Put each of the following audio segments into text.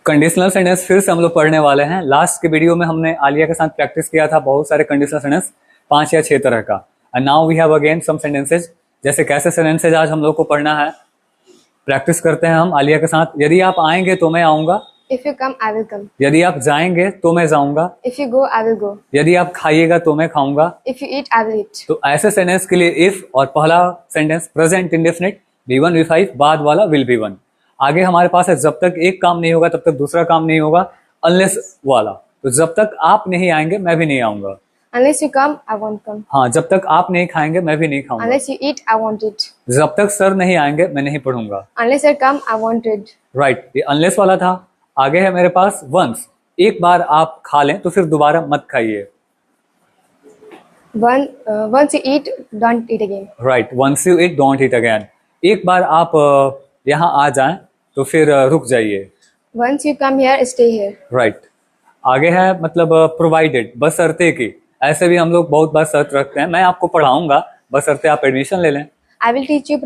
Conditional sentence फिर से हम लोग पढ़ने वाले हैं। लास्ट के वीडियो में हमने आलिया के साथ प्रैक्टिस किया था बहुत सारे कंडीशनल सेंटेंस, 5 या 6 तरह का। And now we have again some sentences. जैसे कैसे सेंटेंसेज आज हम लोग को पढ़ना है, प्रैक्टिस करते हैं हम आलिया के साथ। यदि आप आएंगे तो मैं आऊंगा, If you come, I will come. यदि आप जाएंगे तो मैं जाऊंगा, If you go, I will go. यदि आप खाइएगा तो मैं खाऊंगा। If you eat, I will eat. तो ऐसे सेंटेंस के लिए इफ और पहला sentence present indefinite V1 V5, बाद वाला विल बी वन। आगे हमारे पास है जब तक एक काम नहीं होगा तब तक दूसरा काम नहीं होगा, अनलेस वाला। तो जब तक आप नहीं आएंगे मैं भी नहीं आऊंगा। Unless you come, I won't come. हाँ, जब तक आप नहीं खाएंगे मैं भी नहीं खाऊंगा। Unless you eat, I won't eat. जब तक सर नहीं आएंगे मैं नहीं पढ़ूंगा। Unless I come, I won't read. Right, ये अनलेस वाला था। आगे है मेरे पास वंस, एक बार आप खा लें तो फिर दोबारा मत खाइए। Once you eat, don't eat again. Right, once you eat don't eat again. एक बार आप यहाँ आ जाएं तो फिर रुक जाइए। Once you come here, stay here. Right, आगे है मतलब प्रोवाइडेड, बशर्ते की। ऐसे भी हम लोग बहुत बार शर्त रखते हैं, मैं आपको पढ़ाऊंगा बशर्ते आप एडमिशन ले लें। I will teach you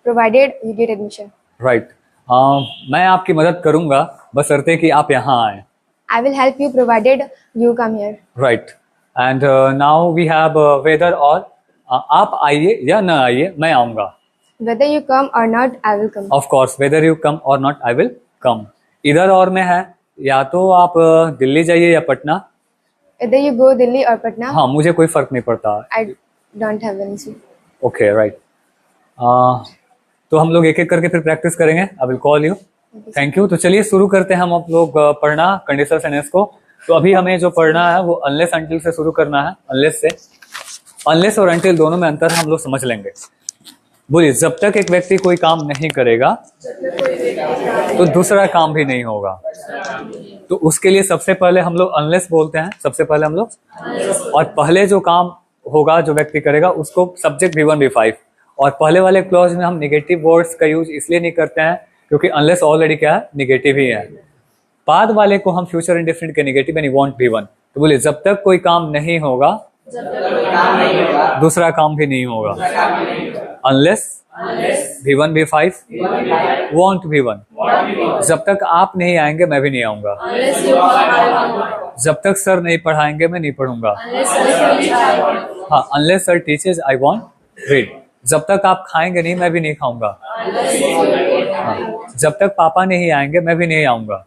provided you get admission. Right, मैं आपकी मदद करूंगा बशर्ते कि आप यहाँ आए। I will help you provided you come here. Right, and now we have whether और आप आइए या ना आइए मैं आऊंगा। Whether you come or not, I will come. Of course, whether you come और नॉट आई विल कम। इधर और में है, या तो आप दिल्ली जाइए या Patna. Whether you go Delhi or Patna, हाँ, मुझे कोई फर्क नहीं पड़ता। I don't have any issue. Okay, right. तो हम लोग एक एक करके फिर प्रैक्टिस करेंगे। I will call you. Thank you. तो चलिए शुरू करते हैं हम लोग पढ़ना कंडीशनल सेंटेंस को। तो अभी हमें जो पढ़ना है वो अनलेस अंटिल से शुरू करना है। अनलेस से, अनलेस और अंटिल दोनों में अंतर हम लोग समझ लेंगे। बोलिए, जब तक एक व्यक्ति कोई काम नहीं करेगा तो दूसरा काम भी नहीं होगा। तो उसके लिए सबसे पहले हम लोग अनलेस बोलते हैं। सबसे पहले हम लोग, और पहले जो काम होगा जो व्यक्ति करेगा उसको सब्जेक्ट V1 V5। और पहले वाले क्लॉज में हम नेगेटिव वर्ड्स का यूज इसलिए नहीं करते हैं क्योंकि अनलेस ऑलरेडी क्या है, नेगेटिव ही है। बाद वाले को हम फ्यूचर इंडेफिनिट के नेगेटिव यानी वॉन्ट V1। तो बोलिए, जब तक कोई काम नहीं होगा दूसरा काम भी नहीं होगा। Unless V1 V5 want V1। जब तक आप नहीं आएंगे मैं भी नहीं आऊंगा। जब तक सर नहीं पढ़ाएंगे मैं नहीं पढ़ूंगा। हाँ, unless sir teachers I want read. जब तक आप खाएंगे नहीं मैं भी नहीं खाऊंगा। हाँ, जब तक पापा नहीं आएंगे मैं भी नहीं आऊंगा।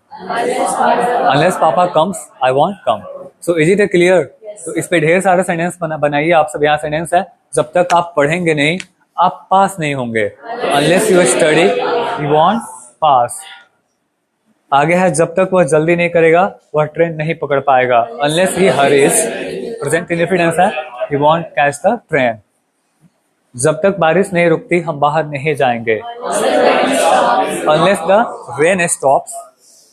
अनलेस पापा comes I want come. So is it clear? तो इस पे ढेर सारे सेंटेंस बनाइए आप सब। यहाँ सेंटेंस है, जब तक आप पढ़ेंगे नहीं आप पास नहीं होंगे। Unless you study you want pass. आगे है, जब तक वह जल्दी नहीं करेगा वह ट्रेन नहीं पकड़ पाएगा। Unless he hurries, present indefinite है, he won't catch the train. जब तक बारिश नहीं रुकती हम बाहर नहीं जाएंगे। Unless the rain stops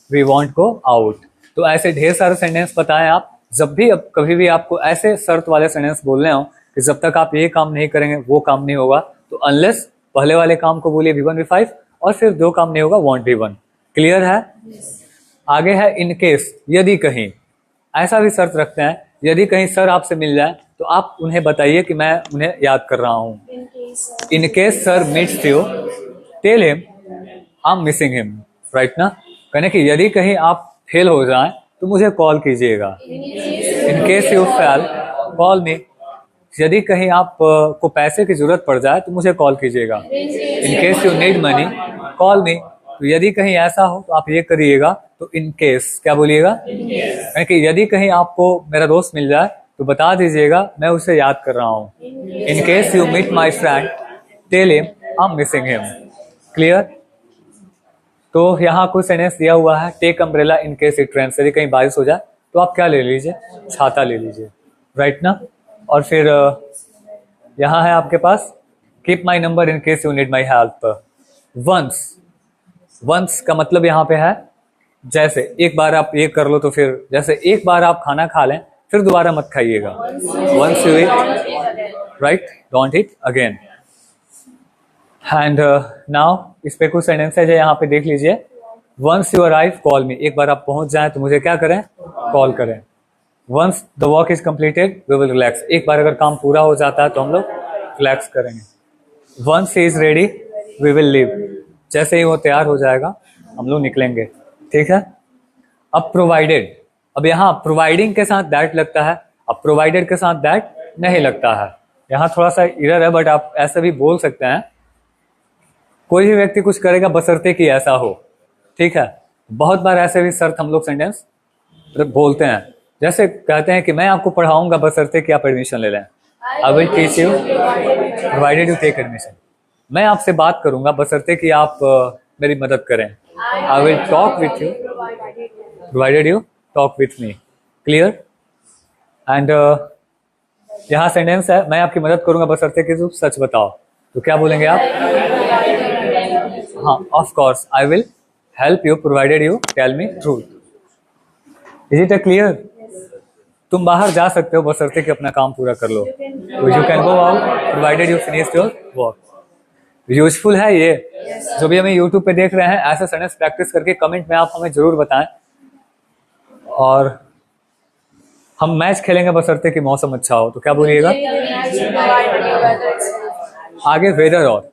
we won't go out. तो ऐसे ढेर सारे सेंटेंस बताएं आप। जब भी कभी भी आपको ऐसे शर्त वाले सेंटेंस बोलने हो कि जब तक आप ये काम नहीं करेंगे वो काम नहीं होगा, तो अनलेस पहले वाले काम को बोलिए V1 V5 और फिर जो काम नहीं होगा वॉन्ट V1। क्लियर है? आगे है इन केस, यदि कहीं। ऐसा भी शर्त रखते हैं, यदि कहीं सर आपसे मिल जाए तो आप उन्हें बताइए कि मैं उन्हें याद कर रहा हूँ। In case sir meets you tell him I am missing him. Right ना? कहने कि यदि कहीं आप फेल हो जाएं तो मुझे कॉल कीजिएगा। इन केस यू फेल कॉल मी। यदि कहीं आप को पैसे की जरूरत पड़ जाए तो मुझे कॉल कीजिएगा। इन case you need money call मी। तो यदि कहीं ऐसा हो तो आप ये करिएगा। तो इन केस क्या बोलिएगा? कि यदि कहीं आपको मेरा दोस्त मिल जाए तो बता दीजिएगा मैं उसे याद कर रहा हूँ। In case you meet my friend tell him I am missing him. Clear? तो यहाँ कुछ सेंटेंस दिया हुआ है, take umbrella in case it rains. यदि कहीं बारिश हो जाए तो आप क्या ले लीजिए? छाता ले लीजिए। राइट ना? और फिर यहाँ है आपके पास, keep my number in case you need my help. Once, once का मतलब यहाँ पे है जैसे एक बार आप ये कर लो तो फिर, जैसे एक बार आप खाना खा लें फिर दोबारा मत खाइएगा। Once you eat, right, don't eat again. And now इस पे कुछ सेंटेंसेज है, यहाँ पे देख लीजिए। Once you arrive call me. एक बार आप पहुंच जाएं तो मुझे क्या करें? कॉल करें। Once the work is completed we will relax. एक बार अगर काम पूरा हो जाता है तो हम लोग रिलैक्स करेंगे। Once he is ready we will leave. जैसे ही वो तैयार हो जाएगा हम लोग निकलेंगे। ठीक है? अब प्रोवाइडेड, अब यहाँ प्रोवाइडिंग के साथ दैट लगता है, अब प्रोवाइडेड के साथ दैट नहीं लगता है। यहाँ थोड़ा सा एरर है, बट आप ऐसा भी बोल सकते हैं, कोई भी व्यक्ति कुछ करेगा बशर्ते कि ऐसा हो, ठीक है। बहुत बार ऐसे भी शर्त हम लोग सेंटेंस बोलते हैं, जैसे कहते हैं कि मैं आपको पढ़ाऊंगा बशर्ते कि आप एडमिशन ले लें। I will teach you provided you take admission. मैं आपसे बात करूंगा बशर्ते कि आप मेरी मदद करें। I will talk with you provided you talk with me. Clear? And यहाँ सेंटेंस है, मैं आपकी मदद करूंगा बशर्ते कि तुम सच बताओ। तो क्या बोलेंगे आप? हाँ, of course I will help you provided you tell me truth. Is it clear? तुम बाहर जा सकते हो बशर्ते कि अपना काम पूरा कर लो। तो you can go out provided you finish your work. Useful है ये। जो भी हमें यूट्यूब पे देख रहे हैं, ऐसे सेंटेंस प्रैक्टिस करके कमेंट में आप हमें जरूर बताएं। और हम मैच खेलेंगे बशर्ते कि मौसम अच्छा हो। तो क्या बोलिएगा? आगे वेदर और,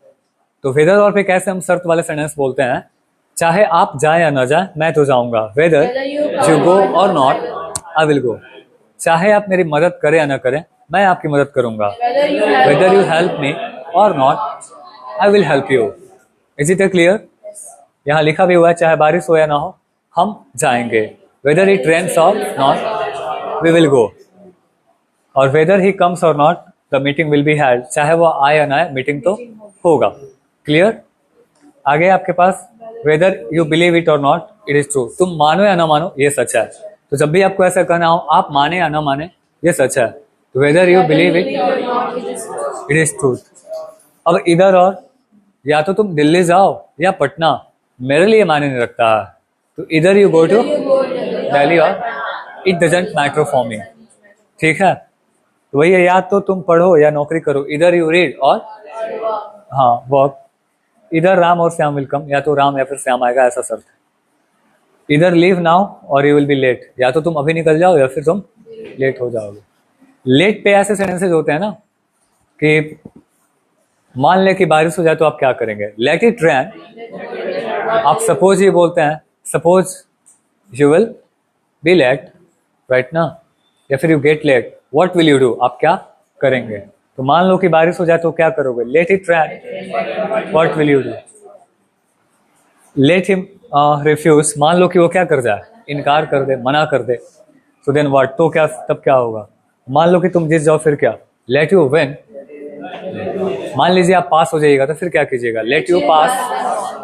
तो वेदर और पे कैसे हम शर्त वाले सेंटेंस बोलते हैं, चाहे आप जाए या ना जाए मैं तो जाऊंगा। वेदर यू गो और नॉट आई विल गो। चाहे आप मेरी मदद करें या ना करें मैं आपकी मदद करूंगा। वेदर यू हेल्प मी और not I will help you. Is it clear? यहाँ लिखा भी हुआ है, चाहे बारिश हो या ना हो हम जाएंगे। वेदर इट रेन्स और नॉट वी विल गो। और वेदर ही कम्स और not the meeting will be held. चाहे वो आए या ना आए मीटिंग तो होगा। क्लियर? आगे आपके पास वेदर यू बिलीव इट और नॉट इट इज ट्रू। तुम मानो या ना मानो ये सच है। तो जब भी आपको ऐसा कहना हो, आप माने या ना माने ये सच है। तो whether you believe it it is truth. अब इधर और, या तो तुम दिल्ली जाओ या पटना, मेरे लिए मायने नहीं रखता है। तो इधर यू गो टू दिल्ली और it doesn't matter for me. ठीक है? तो वही है, या तो तुम पढ़ो या नौकरी करो। इधर यू रीड और हाँ वर्क। इधर राम और श्याम विल कम, या तो राम या फिर श्याम आएगा, ऐसा शर्त है। इधर लीव नाउ और यू विल बी लेट, या तो तुम अभी निकल जाओ या फिर तुम लेट हो जाओगे। लेट पे ऐसे सेंटेंसेज होते हैं ना कि मान ले कि बारिश हो जाए तो आप क्या करेंगे? Let it rain. आप सपोज ये बोलते हैं, suppose you will be late, right ना, या फिर you get late, what will you do? आप क्या करेंगे? तो मान लो कि बारिश हो जाए तो क्या करोगे? Let it rain, what will you do? Let him refuse, मान लो कि वो क्या कर जाए? इनकार कर दे, मना कर दे। सो देन व्हाट, तो क्या, तब क्या होगा? मान लो कि तुम जीत जाओ, फिर क्या? Let you win. मान लीजिए आप पास हो जाइएगा तो फिर क्या कीजिएगा? Let you pass,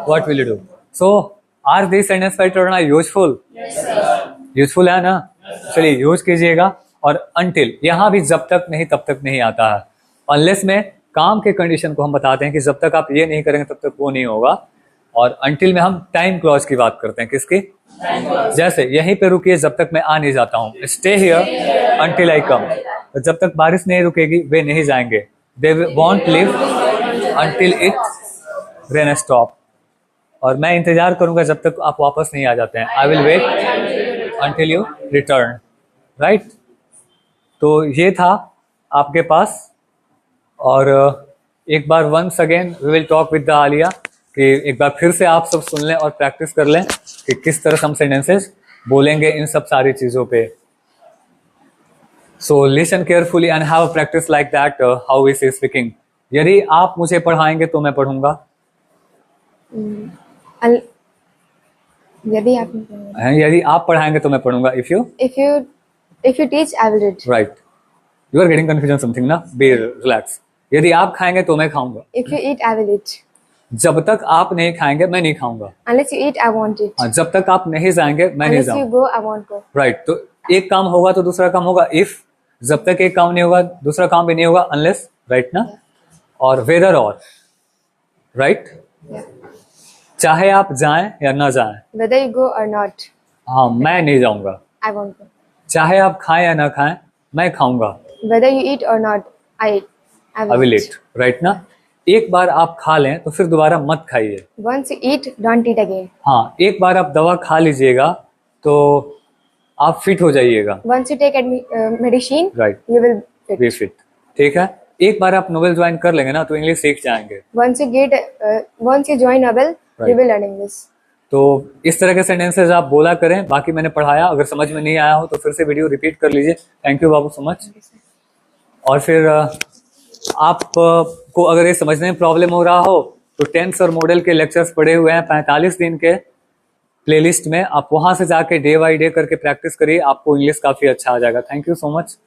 what will you do? So are this sentence pattern are useful? Useful है ना? चलिए यूज कीजिएगा। और अनटिल, यहां भी जब तक नहीं तब तक नहीं आता है। अनलेस में काम के कंडीशन को हम बताते हैं कि जब तक आप ये नहीं करेंगे तब तक वो नहीं होगा। और अनटिल में हम टाइम क्लॉज की बात करते हैं। किसकी? जैसे यहीं पे रुकिए जब तक मैं आ नहीं जाता हूँ। स्टे हियर अनटिल आई कम। तो जब तक बारिश नहीं रुकेगी वे नहीं जाएंगे। They want live until it rain stop. और मैं इंतजार करूंगा जब तक आप वापस नहीं आ जाते हैं। I will wait until you return. Right? तो ये था आपके पास। और एक बार once again we will talk with the Alia, कि एक बार फिर से आप सब सुन लें और प्रैक्टिस कर लें कि किस तरह से हम सेंटेंसेस बोलेंगे इन सब सारी चीजों पे। So listen carefully and have a practice like that how we say speaking. यदि आप मुझे पढ़ाएंगे तो मैं पढ़ूंगा। यदि आप पढ़ाएंगे तो मैं पढ़ूंगा। if you teach I will read। Right, you are getting confusion something ना, बी रिलैक्स। यदि आप खाएंगे तो मैं खाऊंगा। if you eat I will eat। जब तक आप नहीं खाएंगे मैं नहीं खाऊंगा। unless you eat I won't eat। हाँ, जब तक आप नहीं जाएंगे मैं नहीं unless you जाऊंगा। go I won't go। Right, तो एक काम होगा तो दूसरा काम होगा। इफ, जब तक एक काम नहीं होगा दूसरा काम भी नहीं होगा। अनलेस, राइट ना। और वेदर और, राइट, चाहे आप जाएं या ना जाएं। whether you go or not हाँ, मैं नहीं जाऊंगा। I won't go। चाहे आप खाएं या ना खाएं मैं खाऊंगा। whether you eat or not I will eat। Right ना। एक बार आप खा लें तो फिर दोबारा मत खाइए। once you eat don't eat again। हाँ, एक बार आप दवा खा लीजिएगा तो आप फिट हो जाइएगा। once you take medicine right, you will be fit. ठीक है? एक बार आप नोबेल ज्वाइन कर लेंगे ना तो इंग्लिश सीख जाएंगे। once you join Nobel you will learn English। तो इस तरह के सेंटेंसेस आप बोला करें। बाकी मैंने पढ़ाया, अगर समझ में नहीं आया हो तो फिर से वीडियो रिपीट कर लीजिए। Thank you Babu so much. और फिर आप को अगर ये समझने में प्रॉब्लम हो रहा हो तो टेंस और मॉडल के लेक्चर्स पड़े हुए हैं 45 दिन के प्लेलिस्ट में, आप वहां से जाके डे बाई डे करके प्रैक्टिस करिए, आपको इंग्लिश काफी अच्छा आ जाएगा। Thank you so much.